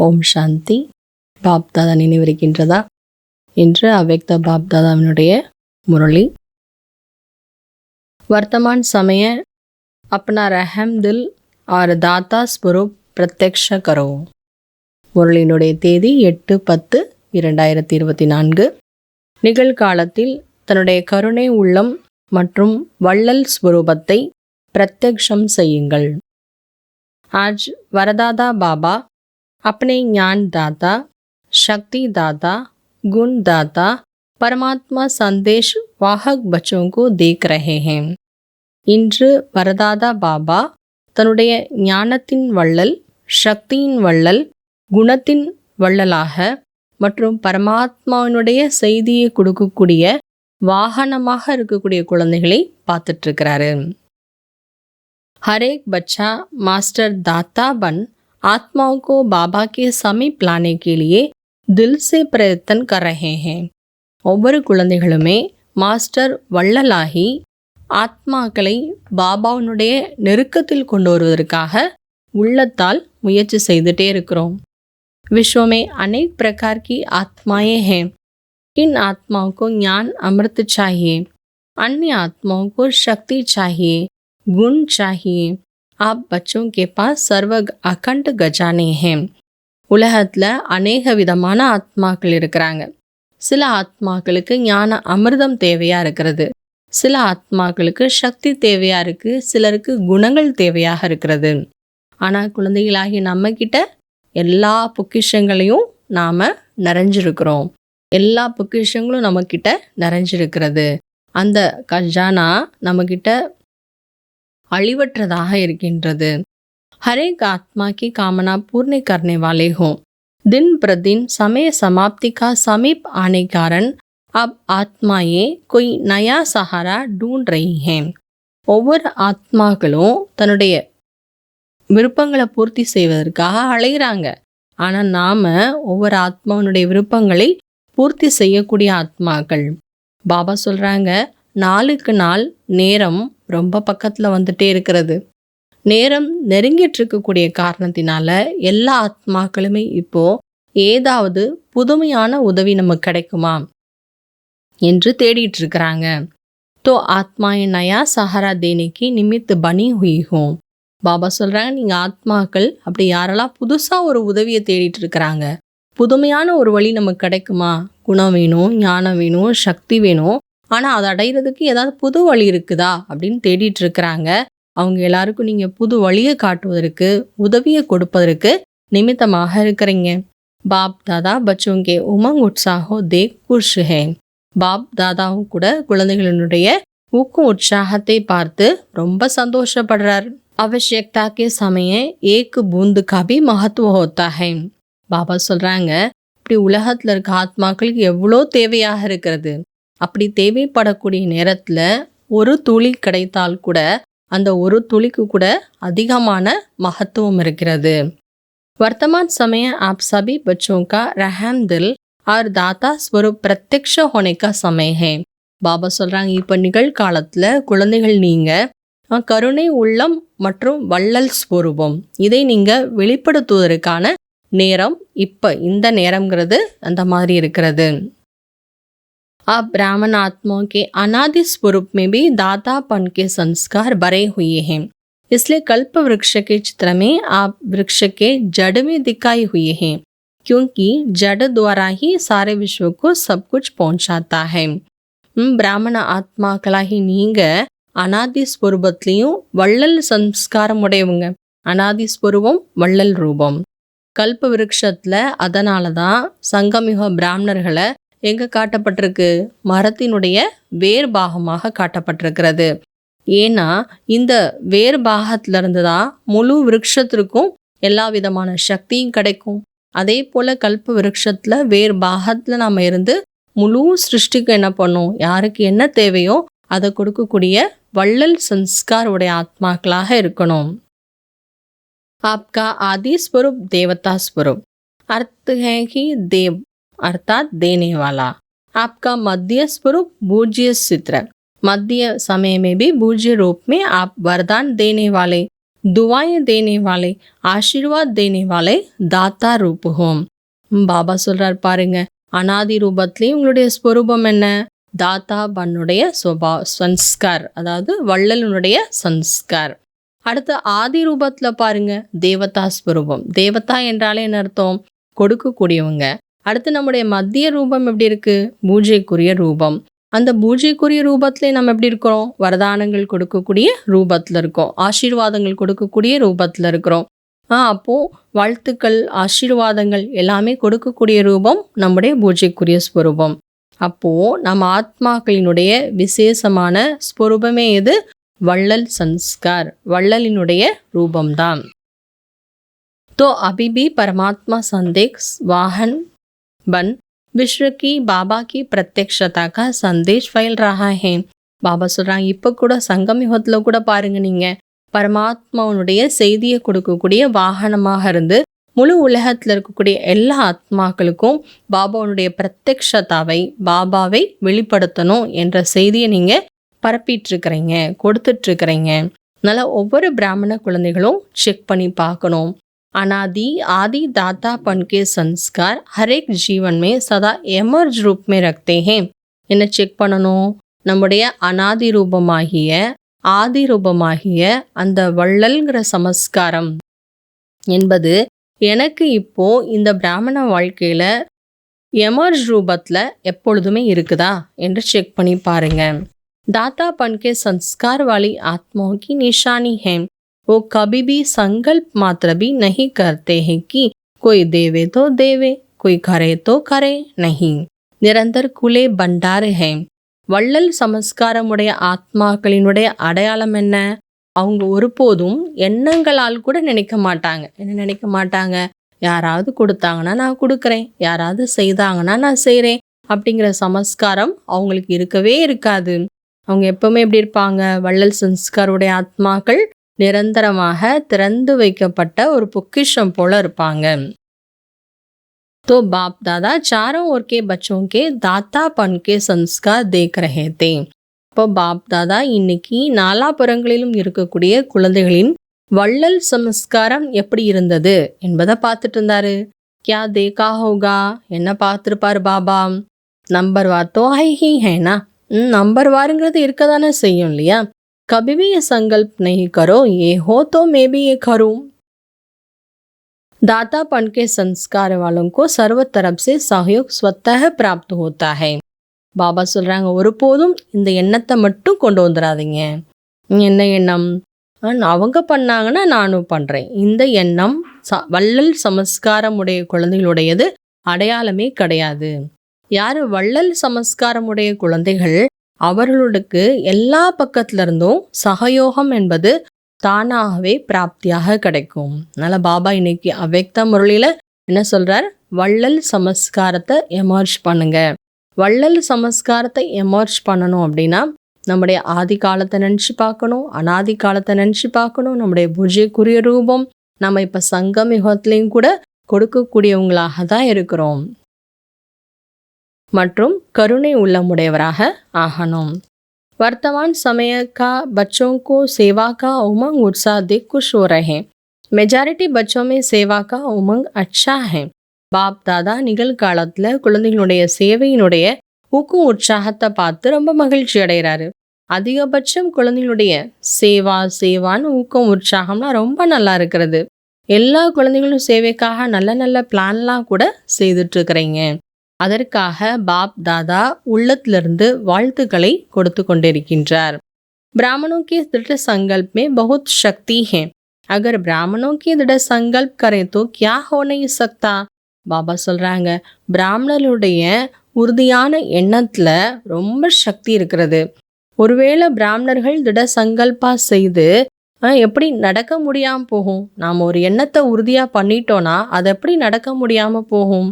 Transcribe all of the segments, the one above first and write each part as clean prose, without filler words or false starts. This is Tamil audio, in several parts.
ஓம் சாந்தி. பாப்தாதா நினைவிருக்கின்றதா? இன்று அவ்வக்த பாப்தாதாவினுடைய முரளி. वर्तमान समय अपना रहम दिल और दाता स्वरूप प्रत्यक्ष करो. முரளியினுடைய தேதி 8-10-2024. நிகழ்காலத்தில் தன்னுடைய கருணை உள்ளம் மற்றும் வள்ளல் ஸ்வரூபத்தை பிரத்யக்ஷம் செய்யுங்கள். आज वरदादा बाबा अपने ज्ञान दाता, शक्ति दाता, गुण दाता, परमात्मा संदेश वाहक बच्चों को देख रहे हैं. இன்று வரதாதா பாபா தன்னுடைய ஞானத்தின் வள்ளல், சக்தியின் வள்ளல், குணத்தின் வள்ளலாக மற்றும் பரமாத்மாவினுடைய செய்தியை கொடுக்கக்கூடிய வாகனமாக இருக்கக்கூடிய குழந்தைகளை பார்த்துட்டு இருக்கிறாரு. हर एक बच्चा मास्टर दाता बन आत्माओं को बाबा के समीप लाने के लिए दिल से प्रयत्न कर रहे हैं. ஒவ்வொரு குழந்தைகளுமே மாஸ்டர் வள்ளலாகி ஆத்மாக்களை பாபாவினுடைய நெருக்கத்தில் கொண்டு வருவதற்காக உள்ளத்தால் முயற்சி செய்துட்டே இருக்கிறோம். विश्व में अनेक प्रकार की आत्माएं हैं. इन आत्माओं को ज्ञान अमृत चाहिए, अन्य आत्माओं को शक्ति चाहिए, गुण चाहिए. आप बच्चों के पास सर्व अखंड गजाने हैं. உலகத்தில் அநேக விதமான ஆத்மாக்கள் இருக்கிறாங்க. சில ஆத்மாக்களுக்கு ஞான அமிர்தம் தேவையாக இருக்கிறது, சில ஆத்மாக்களுக்கு சக்தி தேவையாக இருக்குது, சிலருக்கு குணங்கள் தேவையாக இருக்கிறது. ஆனால் குழந்தைகளாகி நம்மக்கிட்ட எல்லா பொக்கிஷங்களையும் நாம் நிறைஞ்சிருக்கிறோம். எல்லா பொக்கிஷங்களும் நம்மக்கிட்ட நிறைஞ்சிருக்கிறது. அந்த கஜானா நம்மக்கிட்ட अलिवற்றதாக இருக்கின்றது. हर एक आत्मा की कामना पूर्ण करने वाले हों. दिन प्रतिदिन समय समाप्ति का समीप आने कारण अब आत्माएं कोई नया सहारा ढूंढ रही हैं. ஒவ்வொரு ஆத்மாக்களும் தன்னுடைய விருப்பங்களை பூர்த்தி செய்வதற்காக அலைகிறாங்க. ஆனால் நாம் ஒவ்வொரு ஆத்மாவினுடைய விருப்பங்களை பூர்த்தி செய்யக்கூடிய ஆத்மாக்கள். பாபா சொல்கிறாங்க, நாளுக்கு நாள் நேரம் ரொம்ப பக்கத்தில் வந்துட்டே இருக்கிறது. நேரம் நெருங்கிட்டு இருக்கக்கூடிய காரணத்தினால எல்லா ஆத்மாக்களுமே இப்போ ஏதாவது புதுமையான உதவி நமக்கு கிடைக்குமா என்று தேடிட்டு இருக்கிறாங்க. तो आत्माएं नया सहारा देने की निमित्त बनी हुई हो. பாபா சொல்கிறாங்க, நீங்கள் ஆத்மாக்கள் அப்படி யாரெல்லாம் புதுசாக ஒரு உதவியை தேடிட்டு இருக்கிறாங்க, புதுமையான ஒரு வழி நமக்கு கிடைக்குமா, குணம் வேணும், ஞானம் வேணும், சக்தி வேணும், ஆனால் அதை அடைகிறதுக்கு ஏதாவது புது வழி இருக்குதா அப்படின்னு தேடிட்டு இருக்கிறாங்க. அவங்க எல்லாருக்கும் நீங்கள் புது வழியை காட்டுவதற்கு, உதவியை கொடுப்பதற்கு நிமித்தமாக இருக்கிறீங்க. பாப் தாதா பச்சோங்கே உமங் உற்சாகோ தேக் குஷ் ஹே. பாப் தாதாவும் கூட குழந்தைகளினுடைய ஊக்கம் உற்சாகத்தை பார்த்து ரொம்ப சந்தோஷப்படுறார். அவசியக்தா கே சமய ஏக் பூந்து காபி மகத்துவ ஹோத்தா ஹே. பாபா சொல்கிறாங்க, இப்படி உலகத்தில் இருக்க ஆத்மாக்களுக்கு எவ்வளோ தேவையாக இருக்கிறது. அப்படி தேவைப்படக்கூடிய நேரத்தில் ஒரு துளி கிடைத்தால் கூட அந்த ஒரு துளிக்கு கூட அதிகமான மகத்துவம் இருக்கிறது. वर्तमान समय आप सभी बच्चों का रहम दिल और दाता स्वरूप प्रत्यक्ष होने का समय है. பாபா சொல்கிறாங்க, இப்போ நிகழ்காலத்தில் குழந்தைகள் நீங்கள் கருணை உள்ளம் மற்றும் வள்ளல் ஸ்வரூபம் இதை நீங்கள் வெளிப்படுத்துவதற்கான நேரம் இப்போ இந்த நேரம்ங்கிறது அந்த மாதிரி இருக்கிறது. आप ब्राह्मण आत्माओं के अनादि स्वरूप में भी दातापन के संस्कार भरे हुए हैं. इसलिए कल्प वृक्ष के चित्र में आप वृक्ष के जड़ में दिखाई हुए हैं, क्योंकि जड़ द्वारा ही सारे विश्व को सब कुछ पहुंचाता है. பிராமண ஆத்மாக்களாகி நீங்கள் அனாதி ஸ்வரூபத்திலையும் வள்ளல் சம்ஸ்காரம் உடையவங்க. அனாதி ஸ்வரூபம், வள்ளல் ரூபம். கல்ப விருட்சத்தில் அதனால தான் சங்கமிக பிராமணர்களை எங்கே காட்டப்பட்டிருக்கு, மரத்தினுடைய வேர் பாகமாக காட்டப்பட்டிருக்கிறது. ஏன்னா இந்த வேர் பாகத்திலிருந்து தான் முழு விருட்சத்திற்கும் எல்லா விதமான சக்தியும் கிடைக்கும். அதே போல் கல்ப விருட்சத்தில் வேர் பாகத்தில் நாம் இருந்து முழு சிருஷ்டிக்கு என்ன பண்ணும், யாருக்கு என்ன தேவையோ அதை கொடுக்கக்கூடிய வள்ளல் சன்ஸ்கார் உடைய ஆத்மாக்களாக இருக்கணும். आपका आदि स्वरूप देवता स्वरूप, अर्थ है कि देव अर्थात देने वाला. आपका मध्य स्वरूप पूज्य चित्र, मध्य समय में भी पूज्य रूप में आप वरदान देने वाले, दुआएं देने वाले, आशीर्वाद देने वाले दाता रूप हो. பாபா சொல்றார் பாருங்க, அனாதி ரூபத்திலேயே உங்களுடைய ஸ்வரூபம் என்ன? தாத்தா பன்னுடைய சன்ஸ்கார், அதாவது வள்ளலுடைய சன்ஸ்கார். அடுத்து ஆதி ரூபத்தில் பாருங்க, தேவதா ஸ்வரூபம். தேவதா என்றாலே என்ன அர்த்தம்? கொடுக்கக்கூடியவங்க. அடுத்து நம்முடைய மத்திய ரூபம் எப்படி இருக்கு? பூஜைக்குரிய ரூபம். அந்த பூஜைக்குரிய ரூபத்திலே நம்ம எப்படி இருக்கிறோம்? வரதானங்கள் கொடுக்கக்கூடிய ரூபத்தில் இருக்கோம், ஆசீர்வாதங்கள் கொடுக்கக்கூடிய ரூபத்தில் இருக்கிறோம். அப்போ வாழ்த்துக்கள், ஆசீர்வாதங்கள் எல்லாமே கொடுக்கக்கூடிய ரூபம் நம்முடைய பூஜைக்குரிய ஸ்வரூபம். அப்போ நம்ம ஆத்மாக்களினுடைய விசேஷமான ஸ்வரூபமே எது? வள்ளல் சன்ஸ்கார், வள்ளலினுடைய ரூபம்தான். तो अभी भी परमात्मा संदेश वाहन बन विश्व की बाबा की प्रत्यक्षता का संदेश फैल रहा है. பாபா சொல்றாங்க, இப்போ கூட சங்கம் யுகத்தில் கூட பாருங்க, நீங்க பரமாத்மாவுடைய செய்தியை கொடுக்கக்கூடிய வாகனமாக இருந்து முழு உலகத்தில் இருக்கக்கூடிய எல்லா ஆத்மாக்களுக்கும் பாபாவுடைய பிரத்யக்ஷதாவை, பாபாவை வெளிப்படுத்தணும் என்ற செய்தியை நீங்க பரப்பிட்டு இருக்கிறீங்க, கொடுத்துட்டு இருக்கிறீங்க. அதனால ஒவ்வொரு பிராமண குழந்தைகளும் செக் பண்ணி பார்க்கணும். अनादि आदि दातापन के संस्कार हर एक जीवन में सदा एमर्ज रूप में रखते हैं. என்ன செக் பண்ணணும்? நம்முடைய அனாதி ரூபமாகிய, ஆதி ரூபமாகிய அந்த வள்ளல்ங்கிற சமஸ்காரம் என்பது எனக்கு இப்போ இந்த பிராமண வாழ்க்கையில எமர்ஜ் ரூபத்தில் எப்பொழுதுமே இருக்குதா என்று செக் பண்ணி பாருங்க. दातापन के संस्कार वाली आत्माओं की निशानी है, वो कभी भी संकल्प मात्र भी नहीं करते हैं कि कोई देवे तो देवे, कोई करे तो करे नहीं. निरंतर खुले भंडार है. வள்ளல் சமஸ்காரமுடைய ஆத்மாக்களினுடைய அடையாளம் என்ன? அவங்க ஒருபோதும் எண்ணங்களால் கூட நினைக்க மாட்டாங்க. என்ன நினைக்க மாட்டாங்க? யாராவது கொடுத்தாங்கன்னா நான் கொடுக்குறேன், யாராவது செய்தாங்கன்னா நான் செய்கிறேன் அப்படிங்கிற சமஸ்காரம் அவங்களுக்கு இருக்கவே இருக்காது. அவங்க எப்பவுமே எப்படி இருப்பாங்க? வள்ளல் சம்ஸ்காருடைய ஆத்மாக்கள் நிரந்தரமாக திறந்து வைக்கப்பட்ட ஒரு பொக்கிஷம் போல இருப்பாங்க. तो बाप दादा चारों ओर के बच्चों के दातापन के संस्कार देख रहे थे. இப்போ பாப் தாதா இன்னைக்கு நாலாபுறங்களிலும் இருக்கக்கூடிய குழந்தைகளின் வள்ளல் சமஸ்காரம் எப்படி இருந்தது என்பதை பார்த்துட்டு இருந்தாரு. क्या देखा होगा? என்ன பார்த்துருப்பாரு பாபா? நம்பர் வார் तो है ही है ना. நம்பர் வாருங்கிறது இருக்க தானே செய்யும் இல்லையா? कभी भी ये संकल्प नहीं करो ये हो तो मैं भी ये करूं. दातापन के संस्कार वालों को सर्व तरफ से सहयोग स्वतः प्राप्त होता है. பாபா சொல்றாங்க, ஒருபோதும் இந்த எண்ணத்தை மட்டும் கொண்டு வந்துடாதீங்க. என்ன எண்ணம்? அவங்க பண்ணாங்கன்னா நானும் பண்றேன். இந்த எண்ணம் வள்ளல் சமஸ்காரமுடைய குழந்தைகளுடையது அடையாளமே கிடையாது. யாரு வள்ளல் சமஸ்காரமுடைய குழந்தைகள், அவர்களுக்கு எல்லா பக்கத்துல இருந்தும் சகயோகம் என்பது தானாகவே பிராப்தியாக கிடைக்கும். அதனால பாபா இன்னைக்கு அவ்வக்த முரளியில என்ன சொல்றார்? வள்ளல் சமஸ்காரத்தை எமர்ஜ் பண்ணுங்க. வள்ளல் சமஸ்காரத்தை எமர்ஜ் பண்ணணும் அப்படின்னா நம்முடைய ஆதி காலத்தை நினச்சி பார்க்கணும், அனாதி காலத்தை நினச்சி பார்க்கணும். நம்முடைய பூஜைக்குரிய ரூபம் நம்ம இப்போ சங்கம் யுகத்திலையும் கூட கொடுக்கக்கூடியவங்களாக தான் இருக்கிறோம் மற்றும் கருணை உள்ளமுடையவராக ஆகணும். वर्तमान समय का बच्चों को सेवा का उमंग उत्साह देख खुश हो रहे हैं. मेजॉरिटी बच्चों में सेवा का उमंग अच्छा है. பாப் தாதா நிகழ்காலத்தில் குழந்தைகளுடைய சேவையினுடைய ஊக்கம் உற்சாகத்தை பார்த்து ரொம்ப மகிழ்ச்சி அடைகிறாரு. அதிகபட்சம் குழந்தைகளுடைய சேவான்னு ஊக்கம் உற்சாகம்லாம் ரொம்ப நல்லா இருக்கிறது. எல்லா குழந்தைகளும் சேவைக்காக நல்ல நல்ல பிளான்லாம் கூட செய்துட்டு இருக்கிறீங்க. அதற்காக பாப் தாதா உள்ளத்திலிருந்து வாழ்த்துக்களை கொடுத்து கொண்டிருக்கின்றார். ब्राह्मणों के दृढ़ संकल्प में बहुत शक्ति है. अगर ब्राह्मणों की दृढ़ संकल्प करें तो क्या हो नहीं सकता. பாபா சொல்றாங்க, பிராமணர்களுடைய உறுதியான எண்ணத்துல ரொம்ப சக்தி இருக்கிறது. ஒருவேளை பிராமணர்கள் திட சங்கல்பா செய்து எப்படி நடக்க முடியாம போகும்? நாம் ஒரு எண்ணத்தை உறுதியா பண்ணிட்டோம்னா அது எப்படி நடக்க முடியாம போகும்?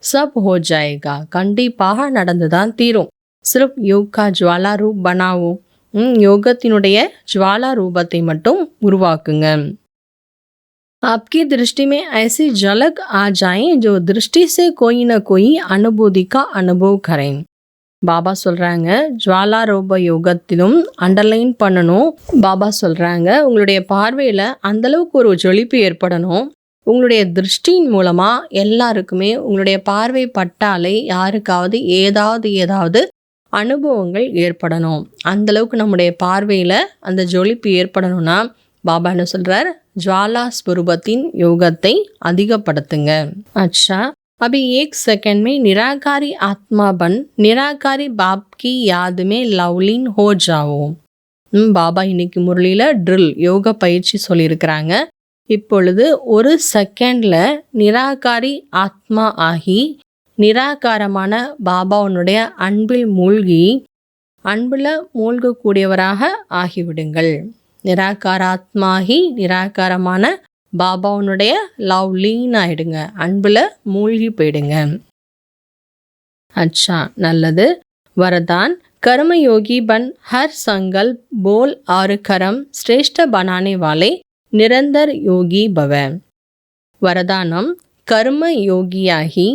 சப் ஹோ ஜாயேகா, கண்டிப்பாக நடந்துதான் தீரும். சிர்ஃப் யோக் கா ஜுவாலா ரூப் பனாவோ, யோகத்தினுடைய ஜுவாலா ரூபத்தை மட்டும் உருவாக்குங்க. आपकी दृष्टि में ऐसी झलक आ जाए जो दृष्टि से कोई न कोई अनुभूति का अनुभव करें. பாபா சொல்கிறாங்க, ஜுவாலாரோப யோகத்திலும் அண்டர்லைன் பண்ணணும். பாபா சொல்கிறாங்க, உங்களுடைய பார்வையில் அந்தளவுக்கு ஒரு ஜொலிப்பு ஏற்படணும். உங்களுடைய திருஷ்டியின் மூலமாக எல்லாருக்குமே உங்களுடைய பார்வை பட்டாலே யாருக்காவது ஏதாவது அனுபவங்கள் ஏற்படணும். அந்தளவுக்கு நம்முடைய பார்வையில் அந்த ஜொலிப்பு ஏற்படணும்னா பாபா என்ன சொல்கிறார், ஜுவாலா ஸ்வரூபத்தின் யோகத்தை அதிகப்படுத்துங்க. अच्छा, अभी 1 सेकंड में निराकारी आत्मा बन निराकारी बाप की याद में लवलीन हो जाओ. பாபா இன்னைக்கு முரளியில் ட்ரில் யோக பயிற்சி சொல்லியிருக்கிறாங்க. இப்பொழுது 1 செகண்டில் நிராகாரி ஆத்மா ஆகி நிராகாரமான பாபாவுடைய அன்பில் மூழ்கி அன்பில் மூழ்கக்கூடியவராக ஆகிவிடுங்கள். நிராகாராத்மாகி நிராகாரமான பாபாவுடைய லவ்லீன் ஆயிடுங்க, அன்பில் மூழ்கி போயிடுங்க. अच्छा, நல்லது. वरदान, कर्मयोगी बन हर संकल्प बोल और कर्म श्रेष्ठ बनाने वाले निरंतर योगी भव. வரதானம், கர்ம யோகியாகி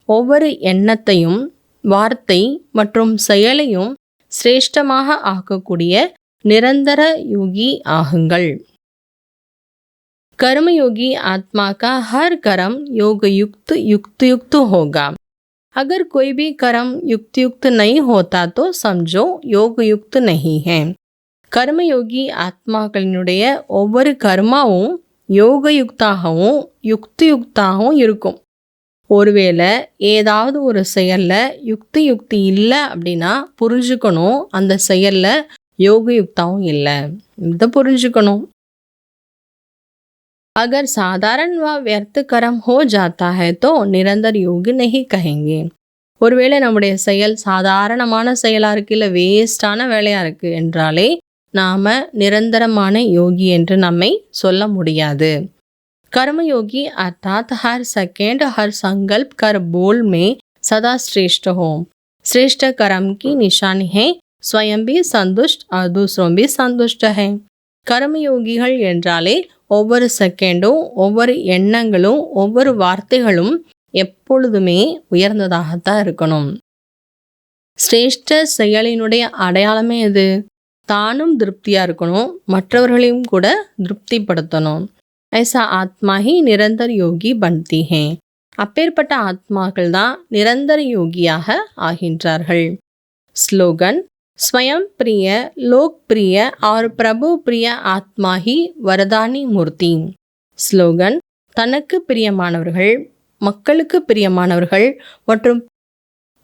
ஒவ்வொரு எண்ணத்தையும் வார்த்தை மற்றும் செயலையும் சிரேஷ்டமாக ஆக்கக்கூடிய நிரந்தர யோகி ஆகுங்கள். कर्मयोगी आत्मा का हर कर्म योग युक्त होगा. अगर कोई भी कर्म युक्त नहीं होता तो समझो योग युक्त नहीं है. कर्मयोगी ஆத்மாக்களினுடைய ஒவ்வொரு கர்மாவும் யோகயுக்தாகவும் யுக்தியுக்தாகவும் இருக்கும். ஒருவேளை ஏதாவது ஒரு செயலில் யுக்தி இல்லை அப்படின்னா புரிஞ்சுக்கணும், அந்த செயலில் யோகயுக்தாவும் இல்லை. இதை புரிஞ்சுக்கணும். अगर साधारण व व्यर्थ कर्म हो जाता है तो निरंतर योग नहीं कहेंगे. ஒருவேளை நம்முடைய செயல் சாதாரணமான செயலாக இருக்குது, இல்லை வேஸ்டான வேலையாக இருக்குது என்றாலே நாம் நிரந்தரமான யோகி என்று நம்மை சொல்ல முடியாது. कर्मयोगी अर्थात हर सेकेंड हर संकल्प कर बोल में सदा श्रेष्ठ हो. श्रेष्ठ कर्म की निशानी है स्वयं भी संतुष्ट और दूसरों भी संतुष्ट है. कर्मयोगिகள் என்றாலே ஒவ்வொரு செகண்டும் ஒவ்வொரு எண்ணங்களும் ஒவ்வொரு வார்த்தைகளும் எப்பொழுதுமே உயர்ந்ததாகத்தான் இருக்கணும். சிரேஷ்ட செயலினுடைய அடையாளமே எது? தானும் திருப்தியாக இருக்கணும், மற்றவர்களையும் கூட திருப்திப்படுத்தணும். ஐசா ஆத்மா ஹி நிரந்தர யோகி பன்தி ஹே. அப்பேற்பட்ட ஆத்மாக்கள் தான் நிரந்தர யோகியாக ஆகின்றார்கள். ஸ்லோகன், स्वयं प्रिय लोक प्रिय और प्रभु प्रिय आत्मा ही वरदानी मूर्ति. ஸ்லோகன், தனக்கு பிரியமானவர்கள், மக்களுக்கு பிரியமானவர்கள் மற்றும்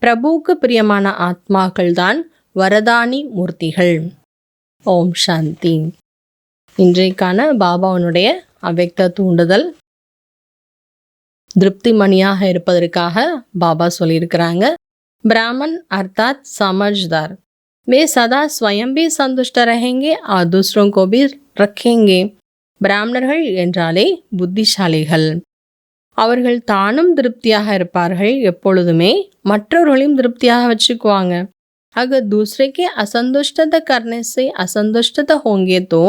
பிரபுவுக்கு பிரியமான ஆத்மாக்கள் தான் வரதானி மூர்த்திகள். ஓம் சாந்தி. இன்றைக்கான பாபாவுடைய அவ்வக்த தூண்டுதல், திருப்திமணியாக இருப்பதற்காக பாபா சொல்லியிருக்கிறாங்க. பிராமன் அர்த்தாத் சமஜ்தார், वे सदा स्वयं भी संतुष्ट रहेंगे और दूसरों को भी रखेंगे. பிராமணர்கள் என்றாலே புத்திசாலிகள். அவர்கள் தானும் திருப்தியாக இருப்பார்கள், எப்பொழுதுமே மற்றவர்களையும் திருப்தியாக வச்சுக்குவாங்க. अगर दूसरे के असंतुष्टता करने से असंतुष्टता होंगे तो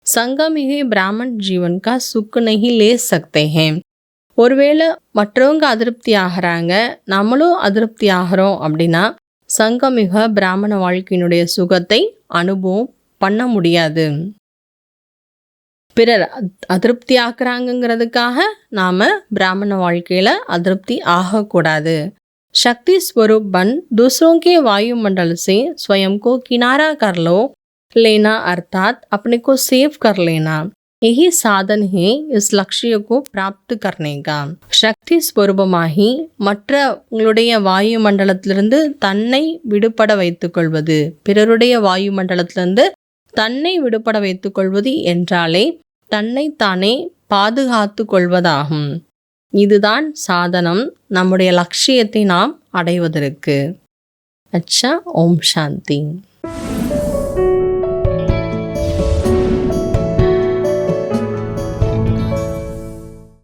संगम ही ब्राह्मण जीवन का सुख नहीं ले सकते हैं. ஒருவேளை மற்றவங்க அதிருப்தி ஆகிறாங்க, நம்மளும் அதிருப்தி ஆகிறோம் அப்படின்னா சங்கமிக பிராமண வாழ்க்கையினுடைய சுகத்தை அனுபவம் பண்ண முடியாது. பிறர் அதிருப்தி ஆக்குறாங்கிறதுக்காக நாம் பிராமண வாழ்க்கையில் அதிருப்தி ஆகக்கூடாது. शक्ति स्वरूप बन दूसरों के वायुमंडल से स्वयं को किनारा कर लो लेना, अर्थात अपने को सेव कर लेना. यही साधन है इस लक्ष्य को प्राप्त करने का. சக்தி ஸ்வரூபமாகி மற்ற உங்களுடைய வாயு மண்டலத்திலிருந்து தன்னை விடுபட வைத்துக் கொள்வது, பிறருடைய வாயு மண்டலத்திலிருந்து தன்னை விடுபட வைத்துக் கொள்வது என்றாலே தன்னை தானே பாதுகாத்து கொள்வதாகும். இதுதான் சாதனம் நம்முடைய லட்சியத்தை நாம் அடைவதற்கு. அச்சா, ஓம் சாந்தி.